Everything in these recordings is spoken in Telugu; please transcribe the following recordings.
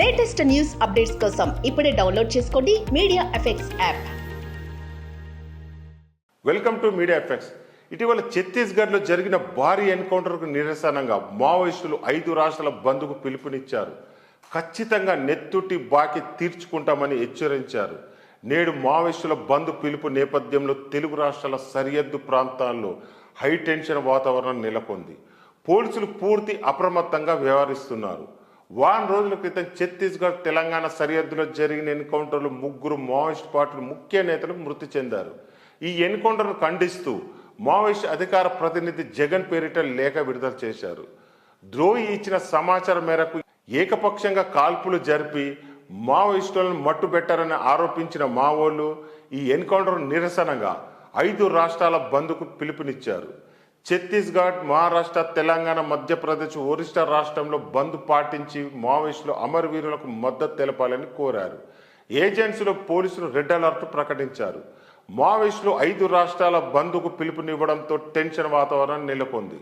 లేటెస్ట్ న్యూస్ అప్డేట్స్ కోసం ఇప్పుడే డౌన్లోడ్ చేసుకోండి media effects app. Welcome to media effects. ఇటీవల ఛత్తీస్గఢ్లో జరిగిన భారీ ఎన్కౌంటర్కు నిరసనగా మావోయిస్టులు 5 రాష్ట్రాల బంద్కు పిలుపునిచ్చారు. ఖచ్చితంగా నెత్తుటి బాకీ తీర్చుకుంటామని హెచ్చరించారు. నేడు మావోయిస్టుల బంద్ పిలుపు నేపథ్యంలో తెలుగు రాష్ట్రాల సరిహద్దు ప్రాంతాల్లో హై టెన్షన్ వాతావరణం నెలకొంది. పోలీసులు పూర్తి అప్రమత్తంగా వ్యవహరిస్తున్నారు. వారం రోజుల క్రితం ఛత్తీస్గఢ్ తెలంగాణ సరిహద్దులో జరిగిన ఎన్కౌంటర్లో 3 మావోయిస్ట్ పార్టీల ముఖ్య నేతలు మృతి చెందారు. ఈ ఎన్కౌంటర్ను ఖండిస్తూ మావోయిస్ట్ అధికార ప్రతినిధి జగన్ పేరిట లేఖ విడుదల చేశారు. ద్రోహి ఇచ్చిన సమాచారం మేరకు ఏకపక్షంగా కాల్పులు జరిపి మావోయిస్టులను మట్టుబెట్టారని ఆరోపించిన మావోలు ఈ ఎన్కౌంటర్ నిరసనగా 5 రాష్ట్రాల బంద్కు పిలుపునిచ్చారు. ఛత్తీస్గఢ్, మహారాష్ట్ర, తెలంగాణ, మధ్యప్రదేశ్, ఒరిస్సా రాష్ట్రంలో బంద్ పాటించి మావోయిస్టులు అమరవీరులకు మద్దతు తెలపాలని కోరారు. ఏజెన్సీలో పోలీసులు రెడ్ అలర్ట్ ప్రకటించారు. మావోయిస్టులు 5 రాష్ట్రాల బంద్కు పిలుపునివ్వడంతో టెన్షన్ వాతావరణం నెలకొంది.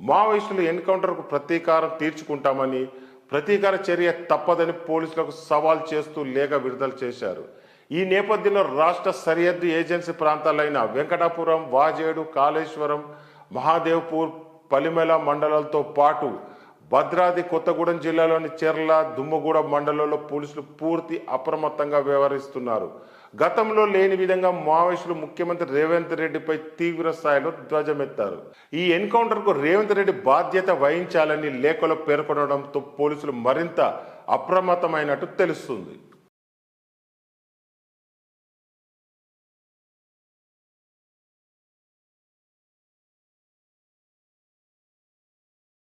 మావోయిస్టులు ఎన్కౌంటర్కు ప్రతీకారం తీర్చుకుంటామని, ప్రతీకార చర్య తప్పదని పోలీసులకు సవాల్ చేస్తూ లేఖ విడుదల చేశారు. ఈ నేపథ్యంలో రాష్ట్ర సరిహద్దు ఏజెన్సీ ప్రాంతాలైన వెంకటాపురం, వాజేడు, కాళేశ్వరం, మహాదేవ్పూర్, పలిమెల మండలాలతో పాటు భద్రాద్రి కొత్తగూడెం జిల్లాలోని చెర్ల, దుమ్మగూడ మండలంలో పోలీసులు పూర్తి అప్రమత్తంగా వ్యవహరిస్తున్నారు. గతంలో లేని విధంగా మావోయిస్టులు ముఖ్యమంత్రి రేవంత్ రెడ్డిపై తీవ్ర స్థాయిలో ధ్వజమెత్తారు. ఈ ఎన్కౌంటర్కు రేవంత్ రెడ్డి బాధ్యత వహించాలని లేఖలో పేర్కొనడంతో పోలీసులు మరింత అప్రమత్తమైనట్టు తెలుస్తుంది.